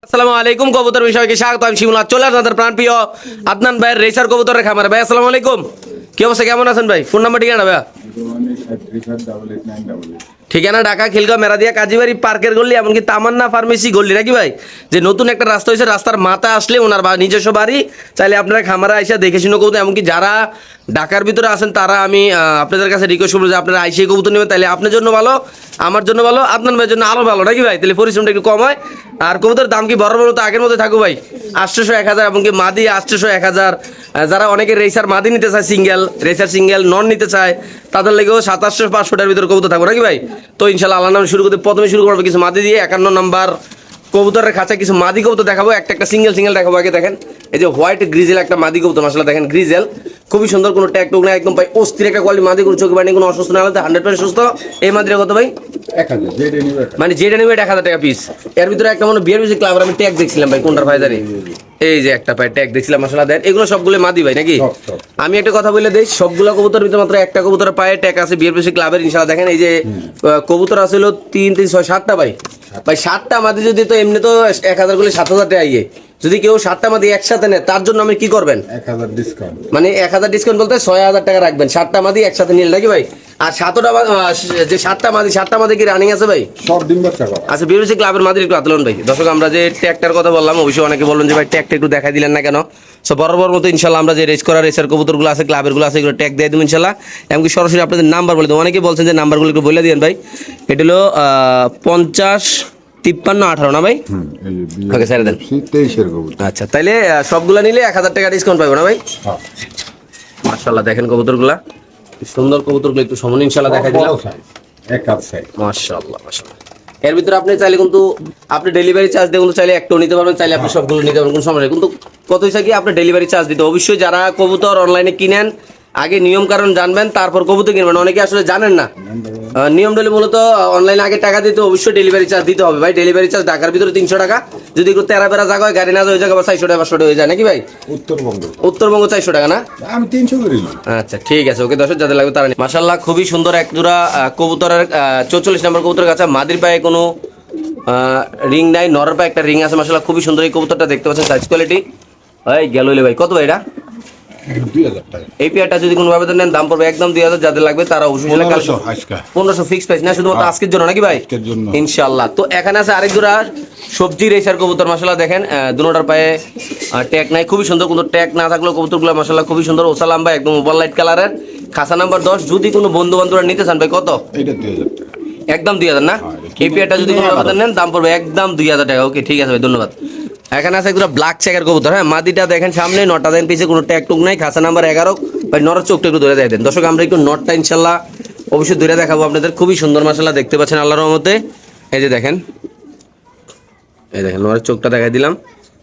আসসালামু আলাইকুম কবুতর বিষয়কে স্বাগত। আমি শিমুল চলে আপনাদের প্রাণপ্রিয় আদনান ভাইয়ের রেসার কবুতরের খামারে। ভাই আসসালামু আলাইকুম, কি অবস্থা, কেমন আছেন ভাই? ফোন নাম্বার ঠিকানা ভাইয়া? ঠিকানা ঢাকা খিলগাঁও মেরাদিয়া কাজীবাড়ি পার্কের গল্লি, এমনকি তামান্না ফার্মেসি গল্লি নাকি ভাই? যে নতুন একটা রাস্তা হয়েছে, রাস্তার মাথা আসলে ওনার নিজস্ব বাড়ি। চাইলে আপনারা খামারে আইসা দেখে শুনে কবুতর, এমনকি যারা ঢাকার ভিতরে আছেন তারা আমি আপনাদের কাছে রিকোয়েস্ট করবো যে আপনারা আইসে কবুতর নেবেন, তাহলে আপনার জন্য ভালো, আমার জন্য ভালো, আপনার ভাইয়ের জন্য আরও ভালো নাকি ভাই? তাহলে পরিশ্রমটা একটু কম হয়। আর কবুতর দাম কি বড় মতো আগের মধ্যে থাকো ভাই? 800 1000, এমনকি মাদি 800 1000। যারা অনেকে রেসার মাদি নিতে চায়, সিঙ্গেল রেসার সিঙ্গেল নন নিতে চায়, তাদের লেগেও 2700 500টার ভিতরে কবুতর থাকবো নাকি ভাই? তো ইনশাল্লাহ আল্লাহ নাম শুরু করতে প্রথমে শুরু করবো কিছু মাদি দিয়ে। 51 নম্বর কবুতরের খাঁচা কিছু মাদি কবুতর দেখাবো, একটা সিঙ্গেল দেখাবো। আগে দেখেন এই যে হোয়াইট গ্রিজেল একটা মাদি কবুতর, মাশাআল্লাহ দেখেন গ্রিজেল খুবই সুন্দর, কোনো ট্যাগ টুক না, একদম ভাই অস্থির একটা কোয়ালিটি মাদি, কোনো চোখে পানি কোনো অসুস্থ না হলে 100% সুস্থ। এই মাদিটা কত ভাই? 1000, মানে যেটা নেবে 1000 টাকা পিস। এর ভিতরে একটা মনে বিয়ার বেশি ক্লাব আমি ট্যাগ দেখছিলাম ভাই, কোনটার ফায়দারি এই যে একটা পায় ট্যাগ দেখছিলাম, মাশাআল্লাহ দেন এগুলো সবগুলো মাদি ভাই নাকি? আমি একটা কথা বলে দেই, সবগুলো কবুতরের ভিতরে মাত্র একটা কবুতরের পায়ে ট্যাগ আছে বিয়ার বেশি ক্লাবের। ইনশাআল্লাহ দেখেন এই যে কবুতর আছে হলো 3 3 6 7টা ভাই। ভাই 7টা মাদি যদি, তো এমনি তো 1000 গুলো 7000 টাকা ইয়ে, যদি কেউ 7টা মাদি একসাথে নেয় তার জন্য আমি কি করবেন? 1000 ডিসকাউন্ট। মানে 1000 ডিসকাউন্ট বলতে 6000 টাকা রাখবেন 7টা মাদি একসাথে নিলে নাকি ভাই? আর 7টা যে 7টা মাদি কি রানিং আছে ভাই? সব ডিম বাচ্চা করা। আচ্ছা, বিরোধী ক্লাবের মাদির একটু আতলন ভাই। দর্শক আমরা যে ট্যাগটার কথা বললাম, অবশ্যই অনেকে বললেন যে ভাই ট্যাগটা একটু দেখাই দিলেন না কেন? সো বরাবর মতো ইনশাল্লাহ আমরা যে রেস করা রেসার কবুতরগুলো আছে, ক্লাবেরগুলো আছে, এগুলো ট্যাগ দিয়ে দেবো ইনশাল্লাহ। এমনকি সরাসরি আপনাদের নাম্বার বলে দেবো। অনেকে বলছেন যে নাম্বারগুলো একটু বলে দিন ভাই। এটা হলো 50 53 18 না ভাই? ওকে স্যার দেন। 23 কবুতর। আচ্ছা, তাইলে সবগুলা নিলে 1000 টাকা ডিসকাউন্ট পাবো না ভাই? হ্যাঁ। মাশাআল্লাহ দেখেন কবুতরগুলা সুন্দর, কবুতরগুলো একটু সমন ইনশাআল্লাহ দেখাই দিলাম। এক কাপ সাইজ। মাশাআল্লাহ মাশাআল্লাহ। এর ভিতরে আপনি চাইলে কিন্তু আপনি ডেলিভারি চার্জ দিয়ে কিন্তু চাইলে একটাও নিতে পারবেন, চাইলে আপনি সবগুলো নিতে পারবেন, কোনো সমস্যা নেই। কিন্তু কত হয়েছে কি, আপনি ডেলিভারি চার্জ দিতে অবশ্যই। যারা কবুতর অনলাইনে কিনেন আগে নিয়ম কারণ জানবেন, তারপর কবুতর কিনবেন। অনেকে আসলে জানেন না নিয়ম। ডেলি মূলত অনলাইনে আগে টাকা দিতে, অবশ্যই ডেলিভারি চার্জ দিতে হবে ভাই। ডেলিভারি চার্জ ঢাকার ভিতরে 300 টাকা, যদি একটু তেরা বেড়া জায়গা হয়, গাড়ি না যায় ওই জায়গা 400 টাকা 500 টাকা হয়ে যায় নাকি ভাই? উত্তরবঙ্গ 400 টাকা না? আমি 300 করি। আচ্ছা ঠিক আছে, ওকে দর্শক যাদের লাগবে তারা নিন। মাশাআল্লাহ খুবই সুন্দর এক জোড়া কবুতরের 44 নম্বর কবুতরের কাছে মাদির পায়ে কোনো রিং নাই, নরের পায়ে একটা রিং আছে। মাশাআল্লাহ খুবই সুন্দর এই কবুতরটা, দেখতে পাচ্ছেন সাইজ কোয়ালিটি। এই গেল ভাই, কত ভাই এটা? 2000 টাকা। এই পেয়ারটা যদি কোনো ভাবে নেন দাম পড়বে একদম 2000। যাদের লাগবে তারা অবশ্যই 1500 ফিক্স প্রাইস না, শুধুমাত্র আজকের জন্য নাকি ভাই? ইনশাআল্লাহ। তো এখানে আছে আরেক জোড়া সবজি রেসার কবুতর, মাশাআল্লাহ দেখেন দুটোটার পায়ে ট্যাগ নাই, খুবই সুন্দর। কোনো ট্যাগ না থাকলেও কবুতরগুলো মাশাআল্লাহ খুবই সুন্দর। ওসালাম ভাই একদম ওভার লাইট কালারের, খাসা নাম্বার 10। যদি কোনো বন্ধু বান্ধবরা নিতে চান ভাই কত? এটা 2000 টাকা। একদম 2000 না? এই পেয়ারটা যদি কোনো ভাবে নেন দাম পড়বে একদম 2000 টাকা। ওকে ঠিক আছে ভাই, ধন্যবাদ। এখানে আছে একটা ব্ল্যাক চেকার কবুতর, হ্যাঁ মাদিটা দেখেন সামনে, নটা দেন পিছে, কোনো ট্যাগ টুক নাই, খাসা নাম্বার 11। ভাই নরের চোখটা একটু ধরে দেন দর্শক, আমরা একটু নটটা ইনশাল্লাহ অবশ্যই ধরে দেখাবো আপনাদের। খুবই সুন্দর মাশাআল্লাহ, দেখতে পাচ্ছেন আল্লাহর রহমতে। এই যে দেখেন, এই দেখেন নরের চোখটা দেখাই দিলাম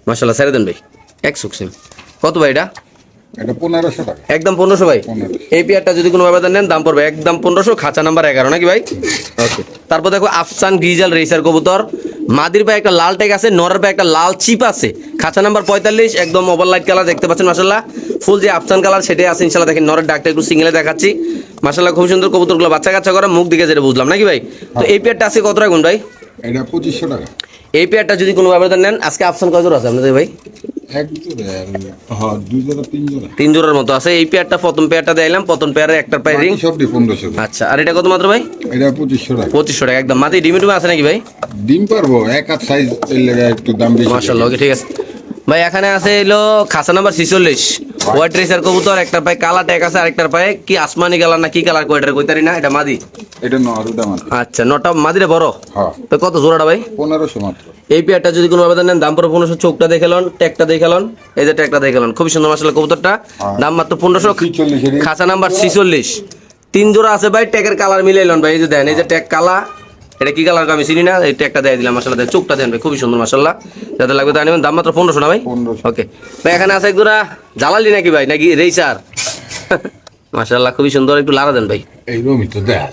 মাশাআল্লাহ। ছেড়ে দেন ভাই, এক চোখ সিম। কত ভাই এটা? এটা 1500 টাকা। একদম 1500 ভাই। 1500। এই পেয়ারটা যদি কোনো ভাবে নেন দাম পড়বে একদম 1500, খাঁচা নাম্বার 11 নাকি ভাই? ওকে। তারপর দেখো আফসান গ্রিজাল রেসার কবুতর, মাদির পায়ে একটা লাল ট্যাগ আছে, নরের পায়ে একটা লাল চিপ আছে, খাঁচা নাম্বার 45, একদম ওভার লাইট কালার, দেখতে পাচ্ছেন মাশাআল্লাহ। ফুল যে আফসান কালার সেটাই আছে ইনশাআল্লাহ। দেখেন নরের ডাকটা একটু সিঙ্গেলে দেখাচ্ছি, মাশাআল্লাহ খুব সুন্দর কবুতরগুলো, বাচ্চা কাচ্চা করা, মুখ দিকে যেটা বুঝলাম নাকি ভাই? তো এই পেয়ারটা আছে কত রাখুন ভাই? এটা 2500 টাকা। এই পেয়ারটা যদি কোনো ভাবে নেন, আজকে আফসান কত জোড়া আছে আপনাদের ভাই? এক জোড়া, হ্যাঁ 2 জোড়া 3 জোড়া। 3 জোড়ার মতো আছে। এই পেয়ারটা প্রথম পেয়ারটা দিলাম, প্রথম পেয়ারে একটার পায়ে রিং। সব 1500 টাকা। আচ্ছা, আর এটা কত মাত্র ভাই? এটা 2500 টাকা। 2500 টাকা একদম। মাটি ডিমি টুমি আছে নাকি ভাই? ডিম পারবো, এক কাপ সাইজ এর লাগা একটু দাম বেশি। মাশাআল্লাহ, ওকে ঠিক আছে ভাই। এখানে আছে এলো খাসা নাম্বার 46 হোয়াইট রেসার কবুতর, একটার পায়ে কালা ট্যাগ আছে, আরেকটার পায়ে কি আসমানি কালার না কি কালার কোয়াটার কইতারি না, এটা মাদি। এটা নরুদা মাত্র। আচ্ছা, নটা মাদিরে বড়। হ্যাঁ। তো কত জোড়াটা ভাই? 1500 মাত্র। এই পেয়ারটা যদি কোনো আবেদন নেন দাম পড়বে 1500। চোখটা দেখে লন, ট্যাগটা দেখে লন, এই যে ট্যাগটা দেখে লন, খুবই সুন্দর মাশাআল্লাহ কবুতরটা, দাম মাত্র 1500, খাসা নাম্বার 46। 3 জোড়া আছে ভাই, ট্যাগের কালার মিলাই লন ভাই। এই যে দেন, এই যে ট্যাগ কালা, এটা কি কালার আমি চিনি না, এই ট্যাগটা দিয়ে দিলাম মাশাআল্লাহ। চোখটা দেন ভাই, খুবই সুন্দর মাশাআল্লাহ। যাদের লাগবে তা নেবেন, দাম মাত্র 1500 না ভাই? 1500। ওকে ভাই। এখানে আছে এক জোড়া জালালি নাকি ভাই, নাকি রেসার? মাশাআল্লাহ খুবই সুন্দর, একটু লারা দেন ভাই। এই রমি তো দেখ,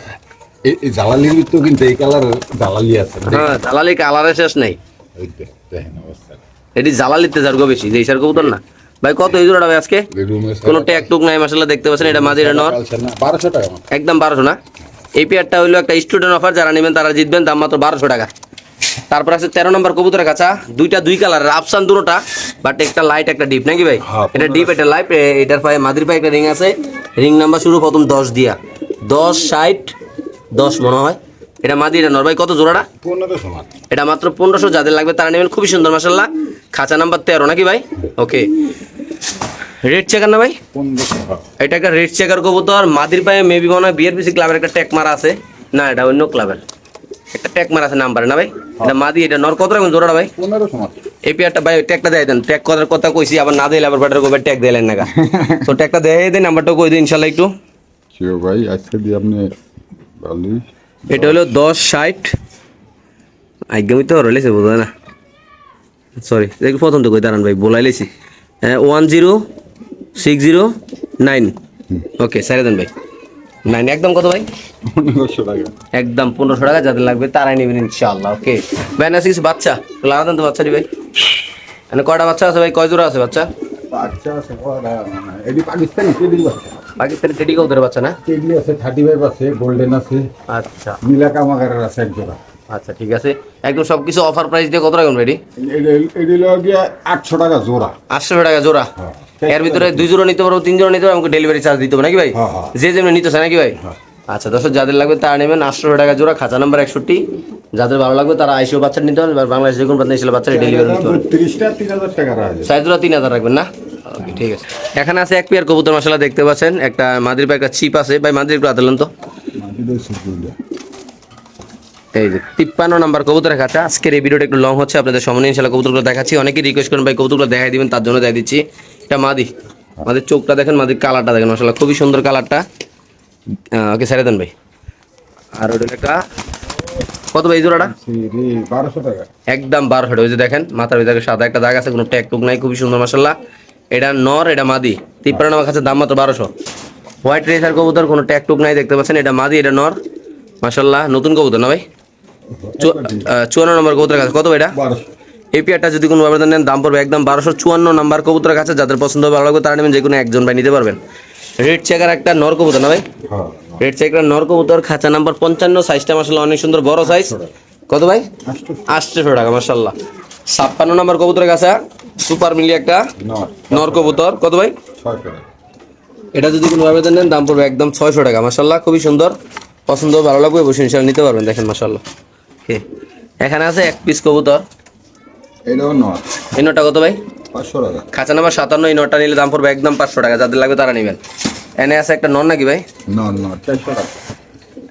এই জালালির তো কিন্তু এই কালার জালালি আছে। হ্যাঁ, জালালি কালারের শেষ নেই। ওই দেখেন অবস্থা, এটি জালালিতে যার গো বেশি, রেসার কবুতর না ভাই। কত এই জোড়াটা ভাই আজকে? কোনো ট্যাগ টুক নাই মাশাআল্লাহ, দেখতে পাচ্ছেন। এটা মাদিরা নর, 1200 টাকা একদম 1200 না? এই পেয়ারটা হইলো একটা স্টুডেন্ট অফার, যারা নেবেন তারা জিতবেন, দাম মাত্র 1200 টাকা। তারপর আছে 13 নম্বর কবুতরের কাছা, দুইটা দুই কালারের আফসান দুটোটা, বাট একটা লাইট একটা ডিপ নাকি ভাই? হ্যাঁ, এটা ডিপ এটা লাইট। এটার পায়ে মাদির পায়ে একটা রিং আছে, রিং নাম্বার শুরু প্রথম 10 দিয়া, 10 60 10 মনে হয়। এটা মাদি, এটা নর ভাই। কত জোড়াটা? 1500 মাত্র। এটা মাত্র 1500, যাদের লাগবে তারা নেবেন। খুবই সুন্দর মাশাআল্লাহ। খাঁচা নাম্বার 13 নাকি ভাই? ওকে, রেড চেকার না ভাই? 1500। এটা একটা রেড চেকার কবুতর, মাদির পায়ে মেবি মনে হয় বিআরপিসি ক্লাবের একটা ট্যাগ মারা আছে, না এটা অন্য ক্লাবের একটা ট্যাগ মারা আছে নাম্বারে না ভাই? এটা মাদি, এটা নর। কত রাখবেন জোড়াটা ভাই? 1500 মাত্র। এই পেয়ারটা ভাই ট্যাগটা দেয় দেন, ট্যাগ করার কথা কইছি, আবার না দিলে আবার ব্যাটার কবে ট্যাগ দিলেন না গা। তো ট্যাগটা দেয় দেন, নাম্বারটা কই দিন ইনশাআল্লাহ একটু। কেউ ভাই আজকে দিয়ে আপনি ভালোই। এটা হলো 10 60, একদমই তো রইলেছে বোঝা না, সরি একটু প্রথম তো কই দাঁড়ান ভাই, বলাইলেছি। 10609। ওকে সাইরে দেন ভাই। 9 একদম কত ভাই? 1500 টাকা। একদম 1500 টাকা, যাদের লাগবে তারাই নেবেন ইনশাআল্লাহ। ওকে ভাই, না কিছু বাচ্চা লাগা দেন তো, বাচ্চাটি ভাই। মানে কয়টা বাচ্চা আছে ভাই, কয় জোড়া আছে বাচ্চা? বাচ্চা আছে ওরা, এডি পাকিস্তানি টেডি বাচ্চা। পাকিস্তানি টেডি কবুতরের বাচ্চা না? টেডি আছে, 35 আছে, গোল্ডেন আছে, আচ্ছা নীলা কামাগারের আছে এক জোড়া। আচ্ছা ঠিক আছে, একদম সবকিছু অফার প্রাইস দিয়ে কত রাখবেন রেডি? এডি লগিয়া 800 টাকা জোড়া। 800 টাকা জোড়া। হ্যাঁ। এর ভিতরে 2 জোড়া নিতে পারবো, 3 জোড়া নিতে পারবো, আমাকে ডেলিভারি চার্জ দিতে হবে নাকি ভাই? হ্যাঁ, হ্যাঁ। যে যেমন নিতে চায় নাকি ভাই? হ্যাঁ। আচ্ছা দর্শক, যাদের লাগবে তারা নেবেন 800 টাকা জোড়া, খাঁচা নাম্বার 61। যাদের ভালো লাগবে তারা আইসিও বাচ্চা নিতে পারবেন, আর বাংলাদেশ যে কোনো প্রান্তে এসে বাচ্চারা ডেলিভারি নিতে পারবেন। 32টা 3000 টাকা রাখবে। সাইজ জোড়া 3000 রাখবেন না? ওকে ঠিক আছে। এখানে আছে এক পেয়ার কবুতর মাশাআল্লাহ, দেখতে পাচ্ছেন একটা মাদির পায়ে একটা চিপ আছে ভাই, মাদির একটু আদলেন তো। মাটিদের সুবিধা। এই যে 53 নাম্বার কবুতরের কাছে। আজকের এই ভিডিওটা একটু লং হচ্ছে, আপনাদের সামনে ইনশাআল্লাহ কবুতরগুলো দেখাচ্ছি। অনেকেই রিকোয়েস্ট করেন ভাই কবুতরগুলো দেখাই দিবেন, তার জন্য দেখাই দিচ্ছি। এটা মাদি, মাদির চোখটা দেখেন, মাদির কালারটা দেখেন মাশাআল্লাহ, খুবই সুন্দর কালারটা। ওকে ছেড়ে দেন ভাই। আর ওটা একটা কত ভাই জোড়াটা? 1200 টাকা। একদম 1200। ওই যে দেখেন মাথার ভিতরে সাদা একটা দাগ আছে, কোনো ট্যাগ টুক নাই, খুবই সুন্দর মাশাআল্লাহ। এটা নর, এটা মাদি। 53 নাম্বার কাছে দাম মাত্র 1200। হোয়াইট রেসার কবুতর, কোনো ট্যাগ টুক নাই, দেখতে পাচ্ছেন। এটা মাদি, এটা নর মাশাআল্লাহ, নতুন কবুতর না ভাই? 54 নম্বর কবুতরের কাছে কত এটা? 1200। এই পেয়ারটা যদি কোনো আবেদন নেন দাম পড়বে একদম 1254 নাম্বার কবুতরের কাছে। যাদের পছন্দ হবে ভালো লাগবে তারা নেবেন, যে কোনো একজন ভাই নিতে পারবেন। রেড চেকার একটা নর কবুতর না ভাই? হ্যাঁ। রেড চেকার নর কবুতর, খাঁচা নাম্বার 55, সাইজটা মাশাআল্লাহ অনেক সুন্দর, বড় সাইজ। কত ভাই? 800 টাকা মাশাআল্লাহ। 56 নাম্বার কবুতরের কাছে সুপার মিলি একটা নর কবুতর, কত ভাই? 600 টাকা। এটা যদি কোনো আবেদন নেন দাম পড়বে একদম 600 টাকা মাশাআল্লাহ, খুবই সুন্দর। পছন্দ হবে ভালো লাগবে অবশ্যই ইনশাআল্লাহ নিতে পারবেন, দেখেন মাশাআল্লাহ। ওকে, এখানে আছে এক পিস কবুতর, এটাও নয়। এই নটা কত ভাই? 500 টাকা। খাঁচা নাম্বার 57, এই নটা নিলে দাম পড়বে একদম 500 টাকা, যাদের লাগবে তারা নেবেন। এনে আছে একটা নর নাকি ভাই? নয় 400 টাকা।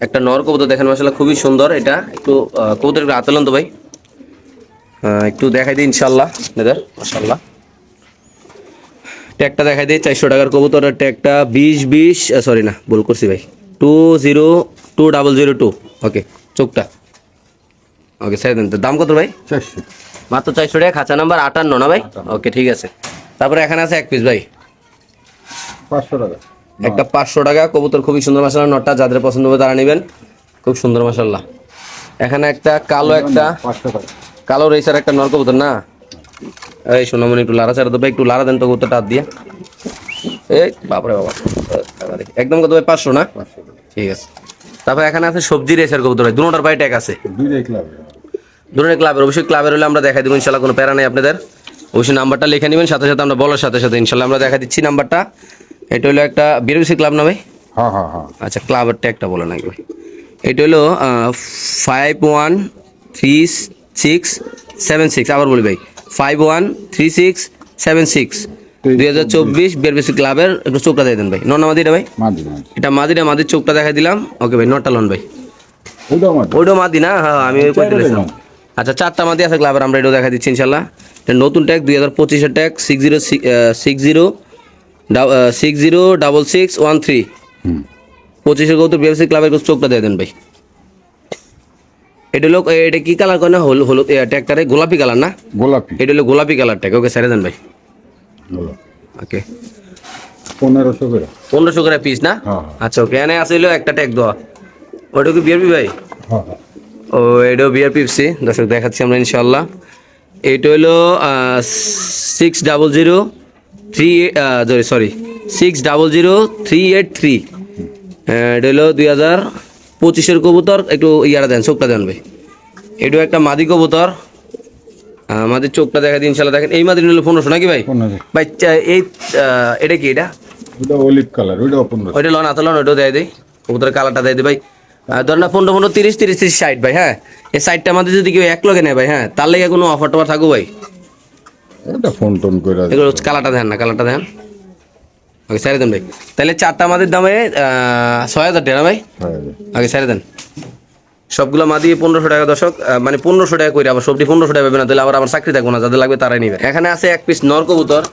একটা নর কবুতর দেখেন মাশাআল্লাহ, খুবই সুন্দর। এটা একটু কবুতর একটু হাতে লন তো ভাই, একটু দেখাই দিই ইনশাআল্লাহ আপনাদের মাশাআল্লাহ। ট্যাগটা দেখাই দিই, 400 টাকার কবুতরের ট্যাগটা 20 সরি না ভুল করছি ভাই, 202002। ওকে, চোখটা ওকে ছেড়ে দেন তো। দাম কত ভাই? 400। মাত্র 400 টাকা, খাঁচা নাম্বার 58 না ভাই? ওকে ঠিক আছে। তারপরে এখানে আছে এক পিস ভাই, 500 টাকা। একটা 500 টাকা কবুতর, খুবই সুন্দর মাশাআল্লাহ। নটটা যাদের পছন্দ হবে তারা নেবেন, খুব সুন্দর মাশাআল্লাহ। এখানে একটা কালো, একটা 500 টাকা। কালো রেসার একটা নর কবুতর না? এই সোনামণি একটু লারা ছাড়া তো ভাই, একটু লারা দেন তো কবুতরটা হাত দিয়ে। এই বাপরে বাবা, একদম কত ভাই? 500 না? 500 টাকা। ঠিক আছে। তারপর এখানে আছে সবজি রেসার কবুতর ভাই, দুটোটার পায়ে ট্যাগ আছে। দুইটাই ক্লাবে। দুটোর ক্লাবের, অবশ্যই ক্লাবের হলে আমরা দেখাই দেবো ইনশাল্লাহ, কোনো প্যারা নেই আপনাদের। অবশ্যই নাম্বারটা লিখে নেবেন, সাথে সাথে আমরা বলার সাথে সাথে ইনশাল্লাহ আমরা দেখা দিচ্ছি নাম্বারটা। এটা হলো একটা বিআরবিসি ক্লাব না ভাই? হ্যাঁ হ্যাঁ হ্যাঁ। আচ্ছা, ক্লাবের ট্যাগটা বলে নাকি ভাই? এটা হলো 513676। আবার বলি ভাই, 513676, 2024 বিআরবিসি ক্লাবের। একটু চোখটা দিয়ে দেন ভাই। নর্নামাদি এটা ভাই? মাদি মাদি। এটা মাদিটা, মাদির চোখটা দেখাই দিলাম। ওকে ভাই, নটটা লন ভাই। ওইটাও মাদি। ওইটাও মাদি না? হ্যাঁ আমি ওই করে দিয়েছিলাম। আচ্ছা, 4টা মাদি আছে ক্লাবের, আমরা এটাও দেখা দিচ্ছি ইনশাল্লাহ। এটা নতুন ট্যাগ 2025-এর ট্যাগ 606613। 25-এর কৌতুক বিআরবিসি ক্লাবের চোখটা দিয়ে দেন ভাই। এটা হলো, এটা কি কালার করে না? হলুদ ট্যাগটারে গোলাপি কালার না? গোলাপি। এটা হলো গোলাপি কালার ট্যাগ। ওকে ছেড়ে দেন ভাই। গোলাপি। ওকে, 1500 করে। 1500 করে পিস না? হ্যাঁ। আচ্ছা ওকে, এনে আসলে একটা ট্যাগ দেওয়া, ওটা কি বিআরপি ভাই? হ্যাঁ হ্যাঁ। ও এটাও বিআরপিএফসি, দর্শক দেখাচ্ছি আমরা ইনশাল্লাহ। এটা হলো 600383। এটা হলো 2025-এর কবুতর। একটু ইয়ারা দেন, চোখটা দেন ভাই। এটাও একটা মাদি কবুতর। আমাদের চোখটা দেখা দিন ইনশাল্লাহ। দেখেন এই মাদি নিলে 1500 নাকি ভাই? 1500 ভাই এই এটা কি এটা? ওটা অলিভ কালার, ওটা 1500। ওইটা লন আতলন ওইটাও দেয় দিই, কবুতরের কালারটা দেয় দিই ভাই। ধর না 15 15 30 30 30 60 ভাই। হ্যাঁ এই 60টা আমাদের যদি কেউ এক লগে নেয় ভাই, হ্যাঁ তার লেগে কোনো অফার টফার থাকবো ভাই? ওটা ফোন টোন করে এগুলো কালারটা দেন না, কালারটা দেন। ওকে সাইরে দেন ভাই। তাহলে চারটা আমাদের দামে 6000 টাকা না ভাই? আগে সাইরে দেন। সবগুলো মাদি 1500 টাকা দর্শক, মানে 1500 টাকা করে। আবার সবটি 1500 টাকা পাবে না, তাহলে আবার আমার চাকরি থাকবো না। যাদের লাগবে তারাই নিবে। এখানে আছে এক পিস নর কবুতর,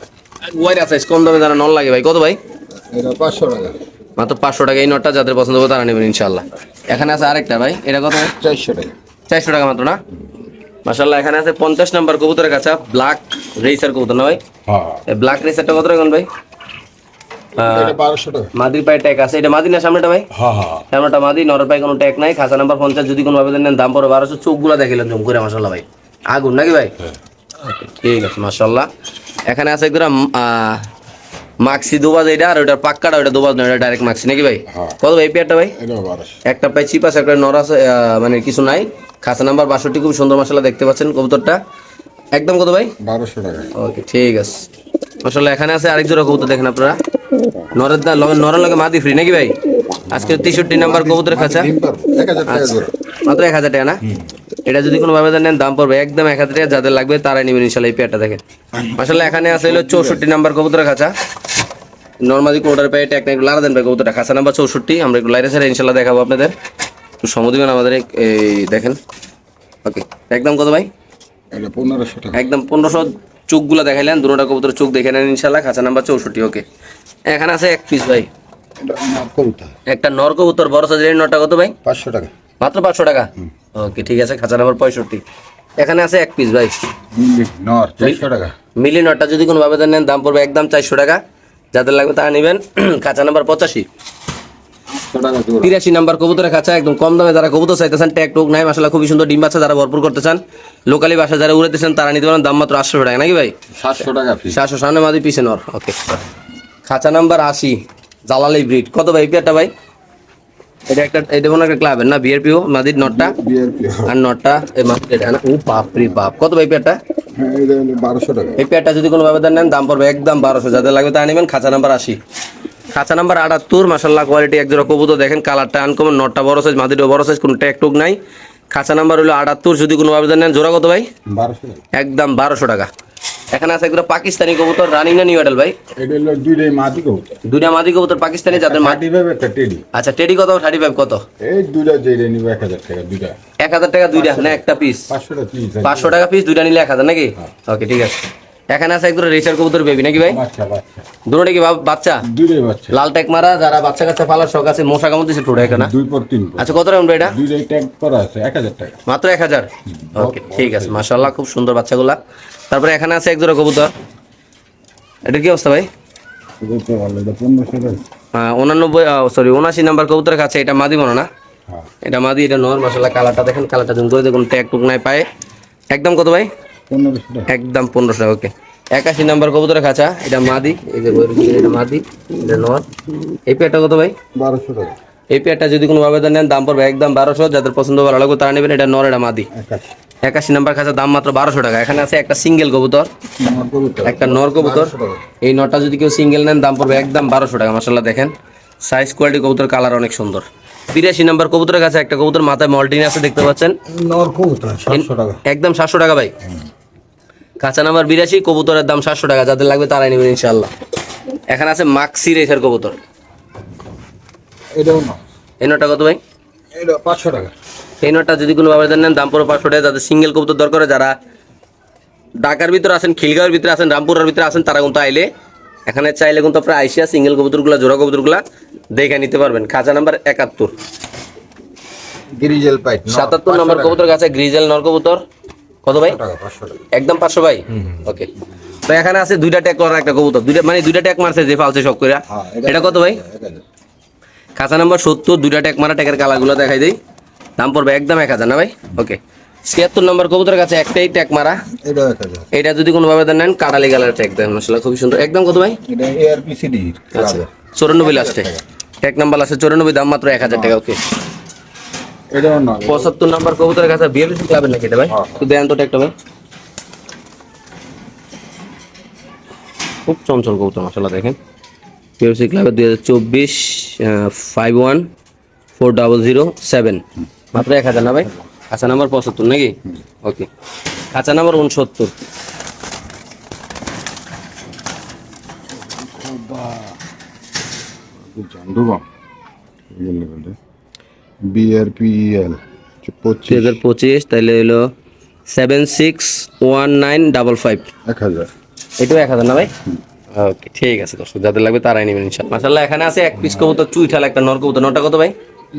ওয়াইড আছে কম দামে, যারা নর লাগে ভাই। কত ভাই? এটা 500 টাকা। মাত্র 500 টাকা। এই নটটা যাদের পছন্দ হবে তারা নেবেন ইনশাল্লাহ। এখানে আছে আরেকটা ভাই, এটা কত ভাই? 400 টাকা। 400 টাকা মাত্র না? মাশাআল্লাহ। এখানে আছে 50 নাম্বার কবুতরের কাছে ব্ল্যাক রেসার কবুতর না ভাই? হ্যাঁ, এই ব্ল্যাক রেসারটা কত টাকা ভাই? এটা 1200 টাকা। মাদির পায়ে ট্যাগ আছে। এটা মাদি না সামনেটা ভাই? হ্যাঁ হ্যাঁ, সামনেটা মাদি, নরের পায়ে কোনো ট্যাগ নাই। খাঁচা নাম্বার 50 যদি কোনো আবেদন নেন দাম পড়ে 1200। চোখগুলা দেখিলেন জম করে মাশাআল্লাহ ভাই, আগুন নাকি ভাই? ঠিক আছে মাশাআল্লাহ। এখানে আছে একদম মাক্সি দুবাজ, এটা আর ওইটার পাক্কাটা, ওইটা দুবাজ না, ওইটা ডাইরেক্ট মাক্সি নাকি ভাই? কত ভাই পেয়ারটা ভাই? এটা 1200। একটা পায়ে চিপ আছে, একটা নর আছে, মানে কিছু নাই। খাঁচা নাম্বার 62, খুব সুন্দর মাশাআল্লাহ দেখতে পাচ্ছেন কবুতরটা। একদম কত ভাই? 1200 টাকা। ওকে ঠিক আছে মাশাআল্লাহ। এখানে আছে আরেক জোড়া কবুতর, দেখেন আপনারা। নরের লগে মাদি ফ্রি নাকি ভাই? আজকে 63 নাম্বার কবুতরের খাঁচা। ডিম পারবো 1000 টাকা জোড়া। মাত্র 1000 টাকা না? এটা যদি কোনো ভাবে নেন দাম পড়বে একদম 1000 টাকা। যাদের লাগবে তারাই নেবেন ইনশাল্লাহ। এই পেয়ারটা দেখেন মাশাআল্লাহ। এখানে আছে হলো 64 নাম্বার কবুতরের খাঁচা। নরমালি কোটার পেয়ে টেকনিক লারা দেন ভাই কবুতরটা। খাঁচা নাম্বার 64। আমরা একটু লাইরে ছাড়া ইনশাল্লাহ দেখাবো আপনাদের। একটু সময় দিবেন আমাদের। এই দেখেন ওকে। একদম কত ভাই? এটা 1500 টাকা। একদম 1500। চোখগুলো দেখাইলেন, দুটোটা কবুতরের চোখ দেখে নেন ইনশাল্লাহ। খাঁচা নাম্বার 64। ওকে এখানে আছে এক পিস ভাই, এটা না কবুতর। একটা নর কবুতর বড় সাইজের। নরটা কত ভাই? 500 টাকা। মাত্র 500 টাকা। ওকে ঠিক আছে। খাঁচা নাম্বার 65। এখানে আছে এক পিস ভাই, মিলি নর 400 টাকা। মিলি নটটা যদি কোনো ভাবে নেন দাম পড়বে একদম 400 টাকা। যাদের লাগবে তারা নেবেন। খাঁচা নাম্বার 85। 800 টাকা জোড়া। 83 নাম্বার কবুতরের খাঁচা, একদম কম দামে। যারা কবুতর চাইতেছেন, ট্যাগ টোক নাই মাশাআল্লাহ, খুবই সুন্দর ডিম বাচ্চা যারা ভরপুর করতে চান, লোকালি বাসা যারা উড়াইতেছেন তারা নিতে পারেন। দাম মাত্র 800 টাকা নাকি ভাই? 700 টাকা ফি। 700 সামনে মাদি পিছে নর। ওকে খাঁচা নাম্বার 80 জালালি ব্রিড। কত ভাই পেয়ারটা ভাই? এটা একটা, এটা মনে একটা ক্লাবের না? বিআরপিও মাদির নটটা বিআরপি। আর নটটা এই মাদির এটা না? ও বাপ রে বাপ। কত ভাই পেয়ারটা? হ্যাঁ, এটা হলো 1200 টাকা। এই পেয়ারটা যদি কোনো ভাবে নেন দাম পড়বে একদম 1200। যাদের লাগবে তারা নেবেন। খাঁচা নাম্বার 80। খাঁচা নাম্বার 78 মাশাআল্লাহ। কোয়ালিটি একজোড়া কবুতর দেখেন, কালারটা আনকমন, নটটা বড় সাইজ, মাদিটাও বড় সাইজ, কোনো ট্যাগ টুক নাই। খাঁচা নাম্বার হলো 78। যদি কোনো ভাবে নেন জোড়া কত ভাই? 1200 টাকা। একদম 1200 টাকা। এখানে আছে একদম পাকিস্তানি কবুতর, রানিং না নিউ অ্যাডাল ভাই? এটা হলো দুইটাই মাটি কবুতর। দুইটা মাদি কবুতর পাকিস্তানি, যাদের মাদি। 35 একটা টেডি। আচ্ছা টেডি কত? 35 কত? এই দুইটা যেটা নিব 1000 টাকা দুইটা। 1000 টাকা দুইটা না একটা পিস? 500 টাকা পিস। 500 টাকা পিস, দুইটা নিলে 1000 নাকি? ওকে ঠিক আছে। এখানে আছে একদম রেসার কবুতর বেবি নাকি ভাই? বাচ্চা বাচ্চা। দুটোটা কি বাচ্চা? দুইটাই বাচ্চা। লাল ট্যাগ মারা, যারা বাচ্চা কাচ্চা পালার শখ আছে, মশা কামড় দিচ্ছে ঠোঁটে এখানে। 2 পর 3 পর। আচ্ছা কত রাউন্ড এটা? দুইটাই ট্যাগ করা আছে 1000 টাকা। মাত্র 1000। ওকে ঠিক আছে মাশাআল্লাহ, খুব সুন্দর বাচ্চাগুলা। তারপরে এখানে আছে একজোড়া কবুতর। এটা কি অবস্থা ভাই? কবুতর ভালো, এটা 1500 টাকা। 79 নাম্বার কবুতরের কাছে। এটা মাদি মনে না? হ্যাঁ, এটা মাদি, এটা নর মাশাআল্লাহ। কালারটা দেখেন, কালারটা জুম করে দেখুন, ট্যাগ টুক নাই পায়ে। একদম কত ভাই? 1500 টাকা। একদম 1500 টাকা। ওকে 81 নাম্বার কবুতরের খাঁচা। এটা মাদি, এই যে এটা মাদি, এটা নর। এই পেয়ারটা কত ভাই? 1200 টাকা। এই পেয়ারটা যদি কোনো ভাবে নেন দাম পড়বে একদম 1200। যাদের পছন্দ ভালো লাগবে তারা নেবেন। এটা নর, এটা মাদি। 81 নাম্বার খাঁচা, দাম মাত্র 1200 টাকা। এখানে আছে একটা সিঙ্গেল কবুতর, নর কবুতর। একটা নর কবুতর। 1200 টাকা। এই নরটা যদি কেউ সিঙ্গেল নেন দাম পড়বে একদম 1200 টাকা। মাশাআল্লাহ দেখেন সাইজ, কোয়ালিটি, কবুতর কালার অনেক সুন্দর। 82 নাম্বার কবুতরের কাছে একটা কবুতর, মাথায় মল্টিন আছে দেখতে পাচ্ছেন। নর কবুতর 700 টাকা। একদম 700 টাকা ভাই। কাঁচা নাম্বার 82, কবুতরের দাম 700 টাকা। যাদের লাগবে তারাই নেবেন ইনশাআল্লাহ। এখানে আছে মাক্সি রেসার কবুতর। এটাও না। এই নটটা কত ভাই? এটা 500 টাকা। এই নটটা যদি কোনো ভাবে নেন দাম পড়বে 500 টাকা। যাদের সিঙ্গেল কবুতর দরকার, যারা ঢাকার ভিতরে আছেন, খিলগাঁওয়ের ভিতরে আছেন, রামপুরের ভিতরে আছেন, তারা কিন্তু আইলে এখানে চাইলে কিন্তু আপনার আইসিয়া সিঙ্গেল কবুতরগুলা, জোড়া কবুতরগুলা দেখে নিতে পারবেন। খাঁচা নাম্বার 71। গ্রিজেল পাইট 77 নম্বর কবুতর কাছে গ্রিজেল নর কবুতর। কত ভাই? 500 টাকা। একদম 500 ভাই। ওকে তো এখানে আছে দুইটা ট্যাগ করার একটা কবুতর, দুইটা মানে দুইটা ট্যাগ মারছে যে ফালছে সব কইরা। হ্যাঁ, এটা কত ভাই? খাঁচা নাম্বার 70, দুইটা ট্যাগ মারা, ট্যাগের কালারগুলো দেখাই দেই। দাম পড়বে একদম 1000 না ভাই? ওকে 76 নম্বর কবুতরের কাছে একটাই ট্যাগ মারা। এটা 1000। এটা যদি কোনো ভাবে নেন কাটালি কালার ট্যাগ দেন মাশাআল্লাহ, খুবই সুন্দর। একদম কত ভাই? এটা এআরপিসিডি। আচ্ছা 94 লাস্টে ট্যাগ নাম্বার আছে 94, দাম মাত্র 1000 টাকা। ওকে এটাও না 75 নাম্বার কবুতরের কাছে বিএলসি ক্লাবের নাকি এটা ভাই? হ্যাঁ। একটু দেন তো একটা ভাই। খুব চঞ্চল কবুতর মাশাআল্লাহ দেখেন। বিএলসি ক্লাবের 2024 514007 মাত্র 1000 না ভাই? খাঁচা নাম্বার 75 নাকি? ওকে। খাঁচা নাম্বার 69। জানদুবা বিআরপিএল 25 2025 তাইলে হলো 761955 1000 এটাও 1000 না ভাই? ওকে ঠিক আছে দর্শক যাদের লাগবে তারাই নেবেন ইনশাআল্লাহ। মাশাআল্লাহ এখানে আছে এক পিস কবুতর চুইঠাল একটা নর কবুতর। নরটা কত ভাই?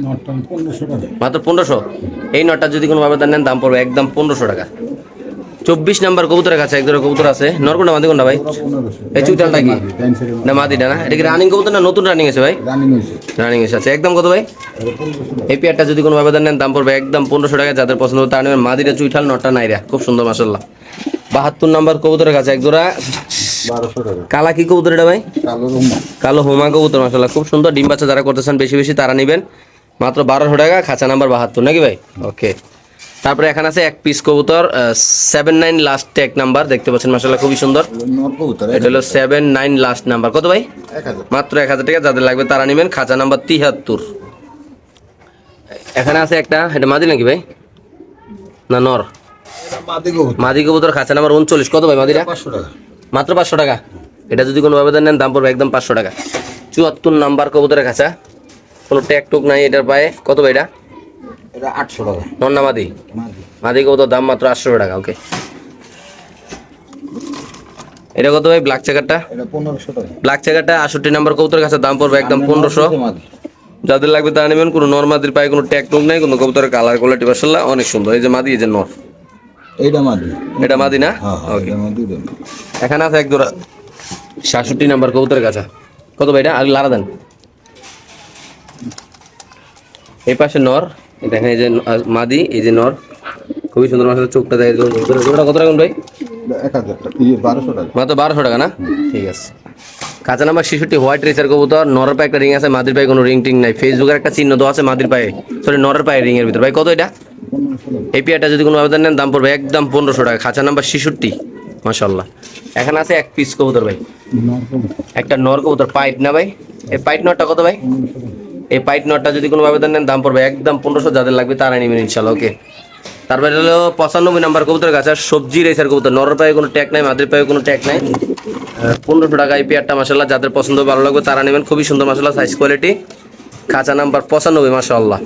নটটা 1500 টাকা মাত্র 1500। এই নটটা যদি কোনো ভাবে নেন দাম পড়বে একদম 1500 টাকা। 24 নাম্বার কবুতরের কাছে এক জোড়া কবুতর আছে। নর কোনটা মাদি কোনটা ভাই? 1500 এই চুইঠালটা কি? না মাদিটা না? এটা কি রানিং কবুতর না নতুন রানিং আছে ভাই? রানিং হইছে রানিং এসে আছে। একদম কত ভাই? 1500 এই পেয়ারটা যদি কোনো ভাবে নেন দাম পড়বে একদম 1500 টাকা। যাদের পছন্দ হবে তারা নেবেন। মাদিটা চুইঠাল নটটা নাইরা খুব সুন্দর মাশাআল্লাহ। 72 নাম্বার কবুতরের কাছে এক জোড়া 1200 টাকা কালা কি কবুতর এটা ভাই? কালো রুমা কালো হোমা কবুতর মাশাআল্লাহ খুব সুন্দর। ডিম বাচ্চা যারা করতেছেন বেশি বেশি তারা নেবেন মাত্র 1200 টাকা। খাঁচা নাম্বার 72 নাকি ভাই? ওকে। তারপরে এখানে আছে এক পিস কবুতর 79 লাস্ট ট্যাগ নাম্বার দেখতে পাচ্ছেন মাশাআল্লাহ খুবই সুন্দর। নর কবুতর এটা হলো 79 লাস্ট নাম্বার। কত ভাই? 1000 মাত্র 1000 টাকা। যাদের লাগবে তারা নেবেন। খাঁচা নাম্বার 73। এখানে আছে একটা, এটা মাদি নাকি ভাই না নর? মাদি কবুতর মাদি কবুতর খাঁচা নাম্বার 39। কত ভাই মাদিরা? 500 টাকা মাত্র 500 টাকা। এটা যদি কোনো আবেদন নেন দাম পড়বে একদম 500 টাকা। 74 নাম্বার কবুতরের খাঁচা, কোনো ট্যাগ টুক নাই এটার পায়ে। কত ভাই এটা? এটা 800 টাকা নর না মাদি? মাদি মাদি কবুতর দাম মাত্র 800 টাকা। ওকে। এটা কত ভাই ব্ল্যাক চেকারটা? এটা 1500 টাকা ব্ল্যাক চেকারটা 68 নাম্বার কবুতরের কাছে দাম পড়বে একদম 1500। মাদি যাদের লাগবে তারা নেবেন। কোনো নর মাদির পায়ে কোনো ট্যাগ টুক নাই, কোনো কবুতরের কালার কোয়ালিটি মাশাআল্লাহ অনেক সুন্দর। এই যে মাদি, এই যে নর। এইটা মাদি এটা মাদি না? হ্যাঁ ওকে। এটা মাদি দেন এখানে আছে এক জোড়া 67 নাম্বার কবুতরের কাছে। কত ভাই এটা? আর লারা দেন। এই পাশে নর, দেখেন এই যে মাদি, এই যে নর খুবই সুন্দর মাসাল। চোখটা দেয় জোড়া কত টাকা ভাই? 1000 টাকা 1200 টাকা মাত্র 1200 টাকা না? ঠিক আছে। কাঁচা নাম্বার 66 হোয়াইট রেসার কবুতর। নরের পায়ে একটা রিং আছে, মাদির পায়ে কোনো রিং টিং নাই। ফেসবুকের একটা চিহ্ন দেওয়া আছে মাদির পায়ে, সরি নরের পায়ে রিং এর ভিতর। ভাই কত এটা? 1500 টাকা এই পেয়ারটা যদি কোনো আবেদন নেন দাম পড়বে একদম 1500 টাকা। খাঁচা নাম্বার 66 মাশাআল্লাহ। এখানে আছে এক পিস কবুতর ভাই, নর কবুতর একটা নর কবুতর পাইট না ভাই? এই পাইট নরটা কত ভাই? 1500 টাকা এই পাইট নটটা যদি কোনো আবেদন নেন দাম পড়বে একদম 1500। যাদের লাগবে তারা নেবেন ইনশাল্লাহ। ওকে। তারপরে হলো 95 নাম্বার কবুতরের কাছে সবজি রেসার কবুতর। নরের পায়ে কোনো ট্যাগ নাই, মাদের পায়ে কোনো ট্যাগ নাই। 1500 টাকা এই পেয়ারটা মাশাআল্লাহ। যাদের পছন্দ ভালো লাগবে তারা নেবেন। খুবই সুন্দর মাশাআল্লাহ, সাইজ কোয়ালিটি। খাঁচা নাম্বার 95 মাশাআল্লাহ।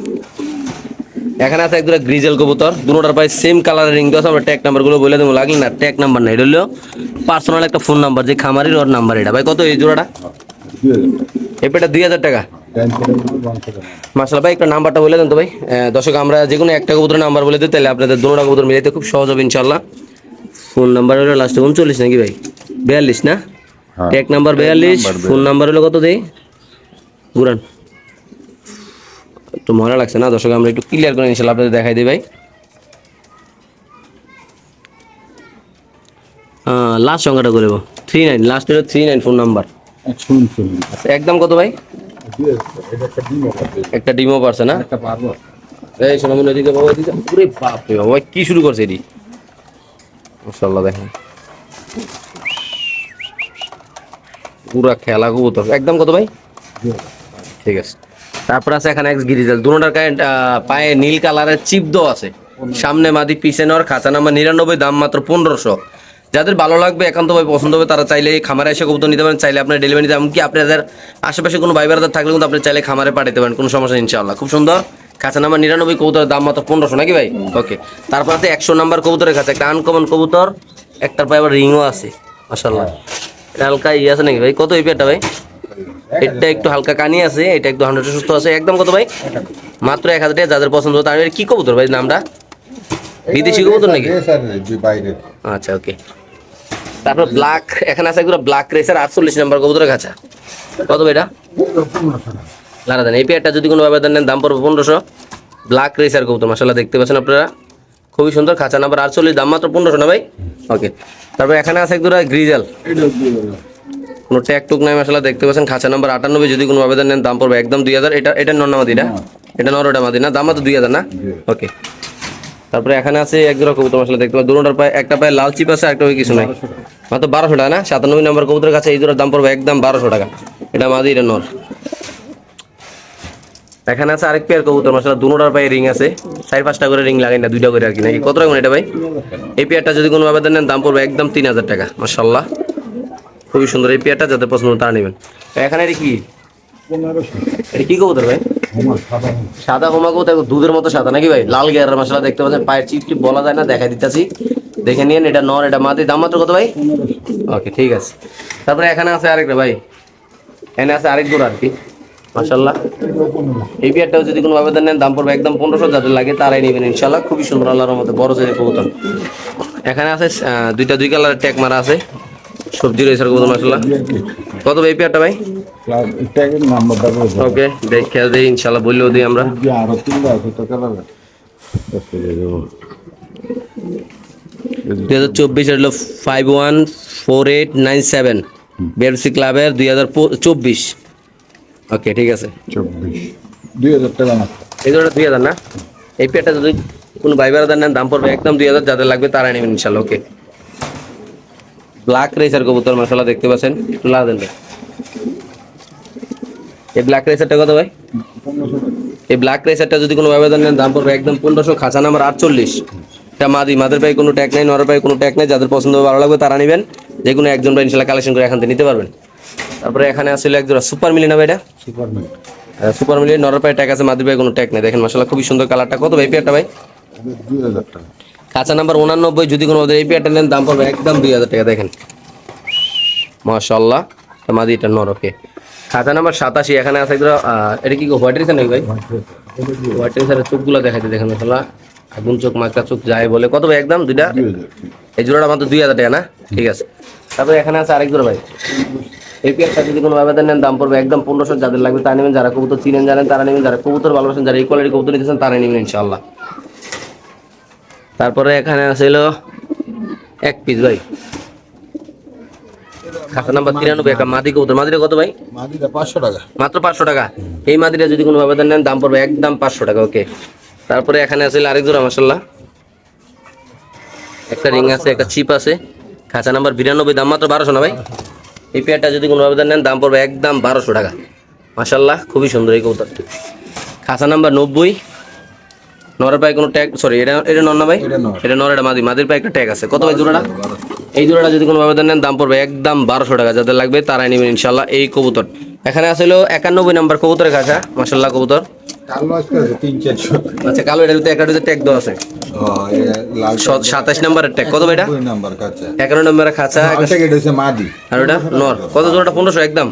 এখানে আছে একদম গ্রিজেল কবুতর। দুটোটার পায়ে সেম কালারের রিং দেওয়া আছে। আমরা ট্যাগ নাম্বারগুলো বলে দেবো, লাগলে না ট্যাগ নাম্বার না, এটা হলো পার্সোনাল একটা ফোন নাম্বার যে খামারির ওর নাম্বার। এটা ভাই কত এই জোড়াটা? 2000 টাকা এই পেটা 2000 টাকা ডান সাইডে 100 টাকা মাশাআল্লাহ। ভাই একটা নাম্বারটা বলে দেন তো ভাই। দর্শক আমরা যে কোনো একটা কবুতরের নাম্বার বলে দিই, তাহলে আপনাদের দুটো কবুতর মিলাইতে খুব সহজ হবে ইনশাআল্লাহ। ফোন নাম্বার হলো লাস্টে 39 নাকি ভাই? 42 না? হ্যাঁ ট্যাগ নাম্বার 42, ফোন নাম্বার হলো কত দেই? গুরান একটু মনে লাগছে না দর্শক, আমরা একটু ক্লিয়ার করে ইনশাআল্লাহ আপনাদের দেখাই দিই ভাই। লাস্ট সংখ্যাটা করে দেবো 39, লাস্ট হলো 39 ফোন নাম্বার। শুনুন আচ্ছা একদম কত ভাই? এটা একটা ডিম আছে একটা ডিমো পারছে না? একটা পারবো এই সোনামুনি ওদিকে বাবা, ওদিকে। ওরে বাপ রে বাবা, কি শুরু করছে এটি? মাশাআল্লাহ দেখেন পুরা খেলা কবুতর। একদম কত ভাই? ঠিক আছে। তারপর আছে এখানে এক্স গ্রিজেল। দুটোটার পায়ে নীল কালারের চিপ দেওয়া আছে। সামনে মাদি পিছে নর। খাঁচা নাম্বার 99, দাম মাত্র 1500। যাদের ভালো লাগবে একান্তভাবে পছন্দ হবে তারা চাইলে এই খামারে এসে কবুতর নিতে পারেন। চাইলে আপনার ডেলিভারি নিতে, এমনকি আপনাদের আশেপাশে কোনো ভাই ব্রাদার থাকলে কিন্তু আপনি চাইলে খামারে পাঠাতে পারেন, কোনো সমস্যা নেই ইনশাআল্লাহ। খুব সুন্দর। খাঁচা নাম্বার 99, কবুতরের দাম মাত্র 1500 নাকি ভাই? ওকে। তারপর আছে 100 নাম্বার কবুতরের কাছে একটা আনকমন কবুতর, একটার পায়ে আবার রিংও আছে মাশাআল্লাহ। এটা হালকা ইয়ে আছে নাকি ভাই? কত এই পেয়ারটা ভাই? এটা একটু হালকা কানি আছে, এটা একটু 100 সুস্থ আছে। একদম কত ভাই? মাত্র 1000 টাকা। যাদের পছন্দ হবে তার কি কবুতর ভাই নামটা? বিদেশি কবুতর নাকি? স্যার যে বাইরে আচ্ছা ওকে। তারপর ব্ল্যাক, এখানে আছে একটা ব্ল্যাক রেসার 48 নাম্বার কবুতরের কাছে। কত ভাই এটা? 1500 টাকা লারা দেন। এই পেয়ারটা যদি কোনো আবেদন নেন দাম পড়বে 1500। ব্ল্যাক রেসার কবুতর মাশাআল্লাহ দেখতে পাচ্ছেন আপনারা, খুবই সুন্দর। খাঁচা নাম্বার 48, দাম মাত্র 1500 না ভাই? ওকে। তারপর এখানে আছে একটা গ্রিজেল, এটা 2000 কোনো ট্যাগ টুক নাই মাশাআল্লাহ দেখতে পাচ্ছেন। খাঁচা নাম্বার 98, যদি কোনো আবেদন নেন দাম পড়বে একদম 2000। এটা নর নামাদি না? এটা নর, ওটা মাদি না? দাম তো 2000 না? ওকে। তারপরে এখানে আছে এক জোড়া কবুতর মাশাআল্লাহ দেখতে পাচ্ছেন, দুটোটার পায়ে একটা পায়ে লাল চিপ আছে, একটা পায়ে কিছু নাই, মাত্র 1200 টাকা না? 97 নম্বর কবুতরের কাছে এই জোড়ার দাম পড়বে একদম 1200 টাকা। এটা মাদি, এটা নর। এখানে আছে আরেক পেয়ার কবুতর মাশাআল্লাহ, দুটোটার পায়ে রিং আছে, 4-5টা করে রিং লাগাই না, 2টা করে আর কি নাকি? কত টাকা এটা ভাই? এই পেয়ারটা যদি কোনো ভাবে দেন দাম পড়বে একদম 3000 টাকা। মাশাআল্লাহ খুবই সুন্দর এই পেয়ারটা, যাদের পছন্দ তারা নেবেন। এখানে এটা কি, 1500 এটা কি কবুতর ভাই? আমার সাদা সাদা হোমা কবুতর, দুধের মতো সাদা নাকি ভাই? লাল গেয়ারের মাশাআল্লাহ দেখতে পাচ্ছেন, পায়ের চিপ টিপ বলা যায় না, দেখাই দিতেছি, দেখে নিন। এটা নর, এটা মাদি, দাম মাত্র কত ভাই? ওকে ঠিক আছে। তারপরে এখানে আছে আরেকটা ভাই, এখানে আছে আরেক জোড়া আর কি মাশাআল্লাহ। এই পেয়ারটাও যদি কোনো ভাবে নেন দাম পড়বে একদম 1500, যাদের লাগে তারাই নেবেন ইনশাআল্লাহ। খুবই সুন্দর আল্লাহর রহমতে বড় সাইজের কবুতর। এখানে আছে দুইটা 2 কালারের ট্যাগ মারা আছে, সবজি রয়েছে কবুতর মাশাআল্লাহ। কত ভাই এই পেয়ারটা ভাই? ট্যাগের নাম্বারটা বলে দাও। ওকে দেখে দিই ইনশাআল্লাহ, বললেও দিই আমরা। যে আরো তিনটা আছে তো কালার। 2024 হলো 514897 বিআরসি ক্লাবের 2024। ওকে ঠিক আছে। 2000 টাকা না। এই জোড়াটা 2000 না? এই পেয়ারটা যদি কোনো ভাই বেড়াদার নেন দাম পড়বে একদম 2000, যাদের লাগবে তারা নেবেন ইনশাআল্লাহ। ওকে। ব্ল্যাক রেসার কবুতর মাশাআল্লাহ দেখতে পাচ্ছেন, একটু লাগা দেন ভাই। এই ব্ল্যাক রেসারটা কত ভাই? 1500 টাকা। এই ব্ল্যাক রেসারটা যদি কোনো ভাই বেড়াদার নেন দাম পড়বে একদম 1500, খাঁচা নাম্বার 48। এটা মাদি, মাদের পায়ে কোনো ট্যাগ নেই, নরের পায়ে কোনো ট্যাগ নেই, যাদের পছন্দ হবে ভালো লাগবে তারা নেবেন। যে কোনো একজন ভাই ইনশাআল্লাহ কালেকশন করে এখান থেকে নিতে পারবেন। তারপরে এখানে আসলে এক জোড়া সুপার মিলি না ভাই? এটা সুপারম্যান। সুপার মিলি, নরের পায়ে ট্যাগ আছে, মাদির পায়ে কোনো ট্যাগ নেই, দেখেন মাশাআল্লাহ খুবই সুন্দর কালারটা। কত ভাই পেয়ারটা ভাই? 2000 টাকা। খাঁচা নাম্বার 89, যদি কোনো এই পেয়ারটা নেন দাম পড়বে একদম 2000 টাকা। দেখেন মাশাআল্লাহ, মাদি এটা নর। ওকে। খাঁচা নাম্বার 87, এখানে আছে একজোড়া এটা কি হোয়াইট রেসার নাকি ভাই? হোয়াইট রেসারের চোখগুলো দেখাইতে দেখেন মাশাআল্লাহ, আগুন চোখ মাক্কা চোখ যায় বলে। কত ভাই একদম দুইটা? 2000। এই জোড়াটা মাত্র 2000 টাকা না? ঠিক আছে। তারপরে এখানে আছে আরেক জোড়া ভাই, এই পেয়ারটা যদি কোনো ভাবে নেন দাম পড়বে একদম 1500, যাদের লাগবে তারা নেবেন, যারা কবুতর চিনেন জানেন তারা নেবেন, যারা কবুতর ভালোবাসেন, যারা এই কোয়ালিটি কবুতর নিতেছেন তারা নেবেন ইনশাআল্লাহ। তারপরে এখানে আছে এক পিস ভাই, খাতা নাম্বার 93, একটা মাদি কবুতর। মাদিটা কত ভাই? মাদিটা 500 টাকা। মাত্র 500 টাকা। এই মাদিটা যদি কোনো ভাবে নেন দাম পড়বে একদম 500 টাকা। ওকে। তারপরে এখানে আছে আরেক জোড়া মাশাআল্লাহ, একটা রিং আছে, একটা চিপ আছে, খাঁচা নাম্বার 92, দাম মাত্র 1200 না ভাই? এই পেয়ারটা যদি কোনো ভাবে নেন দাম পড়বে একদম 1200 টাকা। মাশাআল্লাহ খুবই সুন্দর এই কবুতরটি। খাঁচা নাম্বার 90, নরের পায়ে কোনো ট্যাগ, সরি এটা নর না ভাই? এটা নর। এটা নর, এটা মাদি, মাদির পায়ে একটা ট্যাগ আছে। কত ভাই জোড়াটা? এই জোড়াটা যদি কোনো ভাবে নেন দাম পড়বে একদম 1200 টাকা, যাদের লাগবে তারাই নেবেন ইনশাআল্লাহ এই কবুতর। এখানে আছে 91 নাম্বার কবুতরের খাঁচা মাশাআল্লাহ কবুতর। কালো আজকে আছে 300-400। আচ্ছা কালো, এটার ভিতরে একটা ট্যাগ দেওয়া আছে, এই লাল 27 নাম্বারের ট্যাগ। কত ভাই এটা? 2 নাম্বার কাছে। 11 নম্বরের খাঁচা, এটা হচ্ছে মাদি। আর ওটা নর। কত জোড়াটা? 1500 একদম।